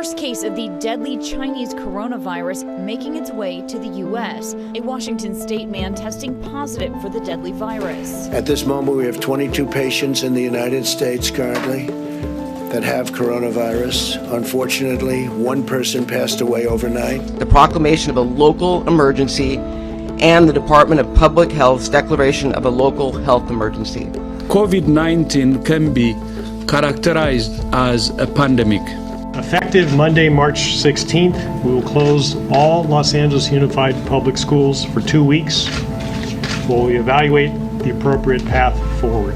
first case of the deadly Chinese coronavirus making its way to the U.S. A Washington state man testing positive for the deadly virus. At this moment, we have 22 patients in the United States currently that have coronavirus. Unfortunately, one person passed away overnight. The proclamation of a local emergency and the Department of Public Health's declaration of a local health emergency. COVID-19 can be characterized as a pandemic. Effective Monday, March 16th, we will close all Los Angeles Unified Public Schools for 2 weeks while we evaluate the appropriate path forward.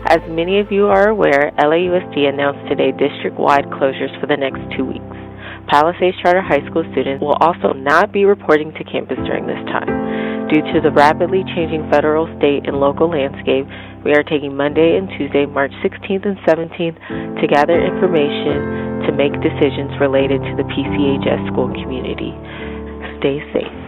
As many of you are aware, LAUSD announced today district-wide closures for the next 2 weeks. Palisades Charter High School students will also not be reporting to campus during this time. Due to the rapidly changing federal, state, and local landscape, we are taking Monday and Tuesday, March 16th and 17th, to gather information to make decisions related to the PCHS school community. Stay safe.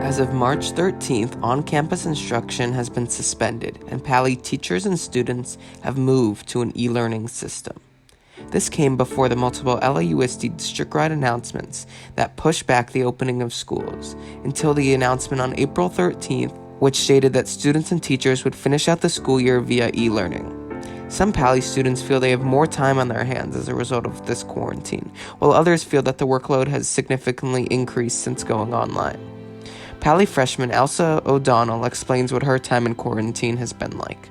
As of March 13th, on-campus instruction has been suspended, and Pali teachers and students have moved to an e-learning system. This came before the multiple LAUSD district-wide announcements that pushed back the opening of schools, until the announcement on April 13th, which stated that students and teachers would finish out the school year via e-learning. Some Pali students feel they have more time on their hands as a result of this quarantine, while others feel that the workload has significantly increased since going online. Pali freshman Elsa O'Donnell explains what her time in quarantine has been like.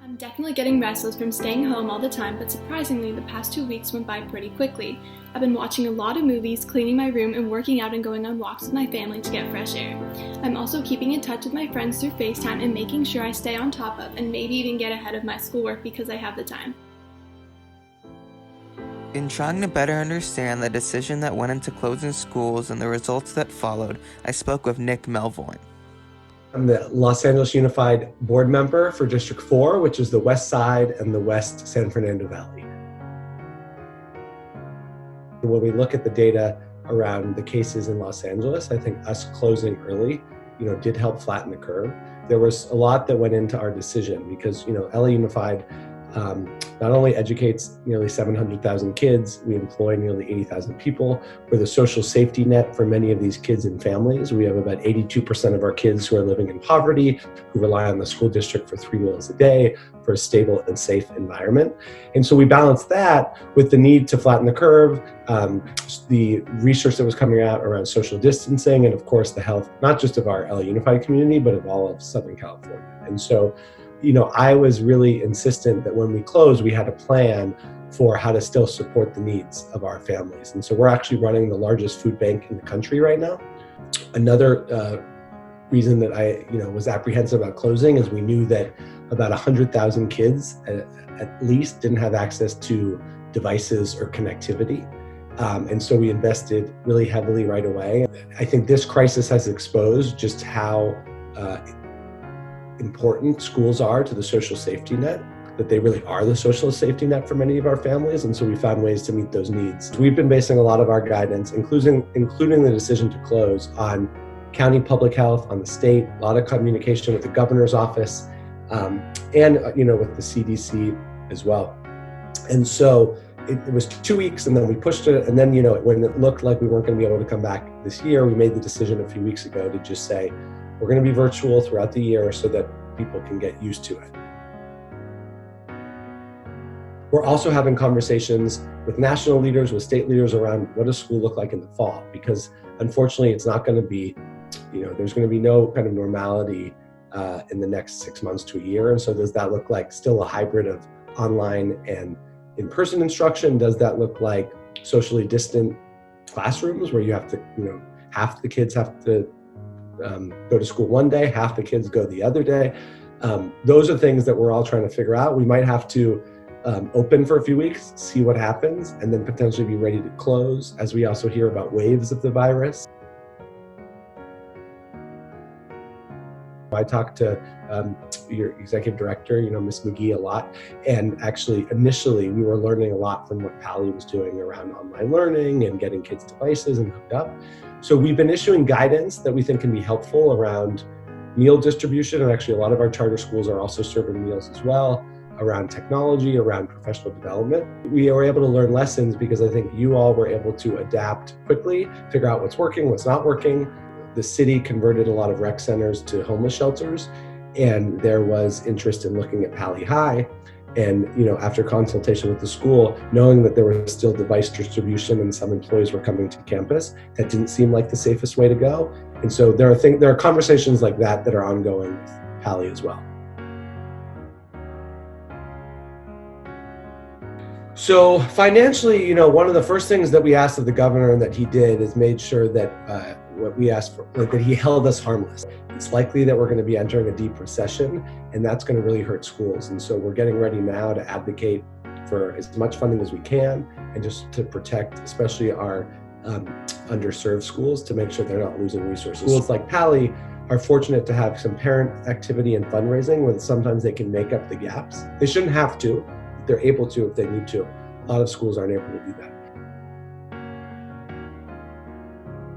I'm definitely getting restless from staying home all the time, but surprisingly, the past 2 weeks went by pretty quickly. I've been watching a lot of movies, cleaning my room, and working out and going on walks with my family to get fresh air. I'm also keeping in touch with my friends through FaceTime and making sure I stay on top of and maybe even get ahead of my schoolwork because I have the time. In trying to better understand the decision that went into closing schools and the results that followed, I spoke with Nick Melvoin. I'm the Los Angeles Unified board member for District 4, which is the West Side and the West San Fernando Valley. When we look at the data around the cases in Los Angeles, I think us closing early, did help flatten the curve. There was a lot that went into our decision because, LA Unified not only educates nearly 700,000 kids, we employ nearly 80,000 people. We're the social safety net for many of these kids and families. We have about 82% of our kids who are living in poverty, who rely on the school district for 3 meals a day, for a stable and safe environment. And so we balance that with the need to flatten the curve, the research that was coming out around social distancing, and of course the health, not just of our LA Unified community, but of all of Southern California. And so I was really insistent that when we closed, we had a plan for how to still support the needs of our families. And so we're actually running the largest food bank in the country right now. Another reason that I was apprehensive about closing is we knew that about 100,000 kids at least didn't have access to devices or connectivity. And so we invested really heavily right away. I think this crisis has exposed just how important schools are to the social safety net, that they really are the social safety net for many of our families, and so we found ways to meet those needs. We've been basing a lot of our guidance, including the decision to close, on county public health, on the state, a lot of communication with the governor's office, and with the CDC as well. And so it was 2 weeks, and then we pushed it, and then when it looked like we weren't going to be able to come back this year, we made the decision a few weeks ago to just say, we're going to be virtual throughout the year so that people can get used to it. We're also having conversations with national leaders, with state leaders around what does school look like in the fall, because unfortunately it's not going to be, there's going to be no kind of normality in the next 6 months to a year. And so does that look like still a hybrid of online and in-person instruction? Does that look like socially distant classrooms where you have to, half the kids have to go to school one day, half the kids go the other day? Those are things that we're all trying to figure out. We might have to open for a few weeks, see what happens, and then potentially be ready to close as we also hear about waves of the virus. I talked to your executive director, Ms. McGee, a lot. And actually, initially, we were learning a lot from what Pali was doing around online learning and getting kids devices and hooked up. So we've been issuing guidance that we think can be helpful around meal distribution. And actually, a lot of our charter schools are also serving meals as well. around technology, around professional development. We were able to learn lessons because I think you all were able to adapt quickly, figure out what's working, what's not working. The city converted a lot of rec centers to homeless shelters, and there was interest in looking at Pali High. And after consultation with the school, knowing that there was still device distribution and some employees were coming to campus, that didn't seem like the safest way to go. And so there are conversations like that are ongoing with Pali as well. So financially, one of the first things that we asked of the governor and that he did is made sure that what we asked for, that he held us harmless. It's likely that we're going to be entering a deep recession, and that's going to really hurt schools. And so we're getting ready now to advocate for as much funding as we can, and just to protect, especially our underserved schools, to make sure they're not losing resources. Schools like Pali are fortunate to have some parent activity and fundraising where sometimes they can make up the gaps. They shouldn't have to. They're able to if they need to. A lot of schools aren't able to do that.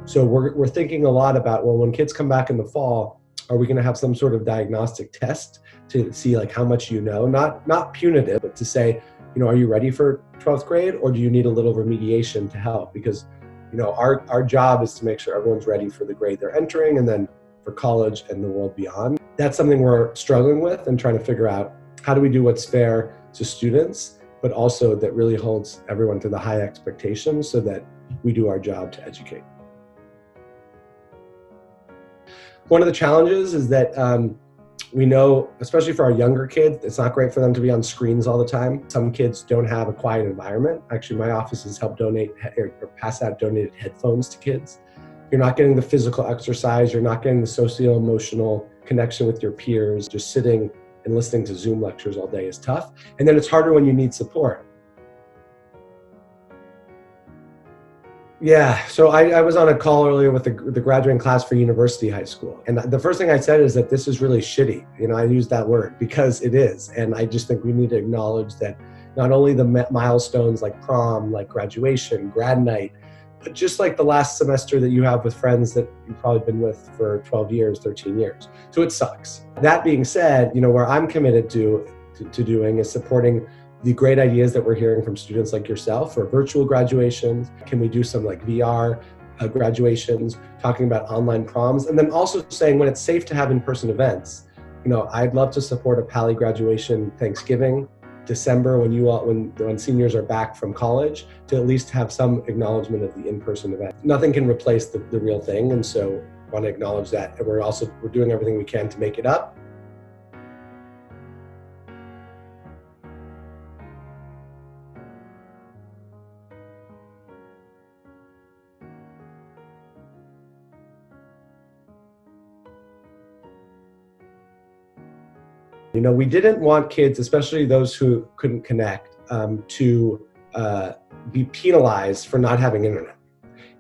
So we're thinking a lot about, well, when kids come back in the fall, are we going to have some sort of diagnostic test to see like how much not punitive, but to say, are you ready for 12th grade, or do you need a little remediation to help? Because our job is to make sure everyone's ready for the grade they're entering, and then for college and the world beyond. That's something we're struggling with and trying to figure out, how do we do what's fair to students, but also that really holds everyone to the high expectations so that we do our job to educate. One of the challenges is that we know, especially for our younger kids, it's not great for them to be on screens all the time. Some kids don't have a quiet environment. Actually, my office has helped donate or pass out donated headphones to kids. You're not getting the physical exercise. You're not getting the socio-emotional connection with your peers. Just sitting and listening to Zoom lectures all day is tough. And then it's harder when you need support. Yeah, so I was on a call earlier with the graduating class for University High School. And the first thing I said is that this is really shitty. I used that word because it is. And I just think we need to acknowledge that not only the milestones like prom, like graduation, grad night, but just like the last semester that you have with friends that you've probably been with for 12 years, 13 years. So it sucks. That being said, where I'm committed to doing is supporting the great ideas that we're hearing from students like yourself for virtual graduations. Can we do some like VR graduations, talking about online proms, and then also saying when it's safe to have in-person events. I'd love to support a Pali graduation Thanksgiving, December, when seniors are back from college, to at least have some acknowledgement of the in-person event. Nothing can replace the real thing, and so I want to acknowledge that. And we're doing everything we can to make it up. We didn't want kids, especially those who couldn't connect, to be penalized for not having internet.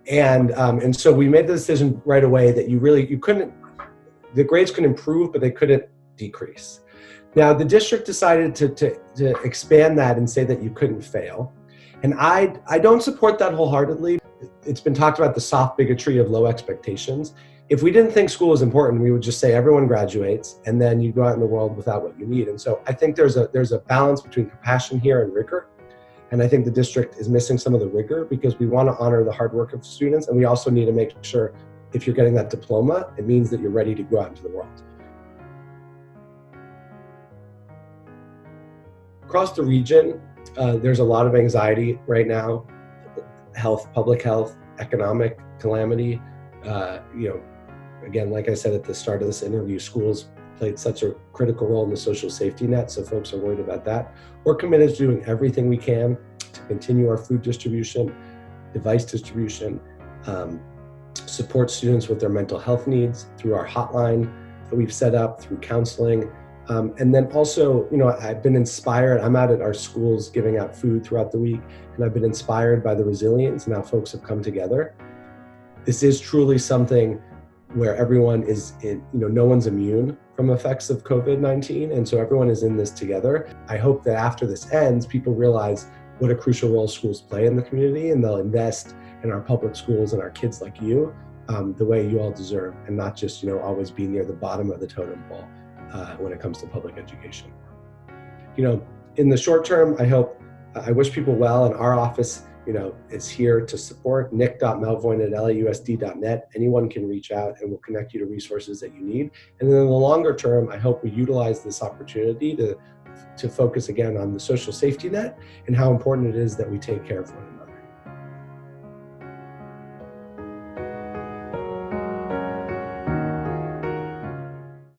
And so we made the decision right away that the grades could improve, but they couldn't decrease. Now, the district decided to expand that and say that you couldn't fail. And I don't support that wholeheartedly. It's been talked about the soft bigotry of low expectations. If we didn't think school was important, we would just say everyone graduates, and then you go out in the world without what you need. And so I think there's a balance between compassion here and rigor. And I think the district is missing some of the rigor because we want to honor the hard work of students, and we also need to make sure if you're getting that diploma, it means that you're ready to go out into the world. Across the region, there's a lot of anxiety right now. Health, public health, economic calamity. Again, like I said at the start of this interview, schools played such a critical role in the social safety net, so folks are worried about that. We're committed to doing everything we can to continue our food distribution, device distribution, support students with their mental health needs through our hotline that we've set up, through counseling. And then also, I've been inspired. I'm out at our schools giving out food throughout the week, and I've been inspired by the resilience and how folks have come together. This is truly something where everyone is no one's immune from effects of COVID-19. And so everyone is in this together. I hope that after this ends, people realize what a crucial role schools play in the community, and they'll invest in our public schools and our kids like you the way you all deserve, and not just, always be near the bottom of the totem pole when it comes to public education. In the short term, I wish people well, and our office, is here to support. nick.melvoin@lausd.net. Anyone can reach out and we'll connect you to resources that you need. And then in the longer term, I hope we utilize this opportunity to focus again on the social safety net and how important it is that we take care of one another.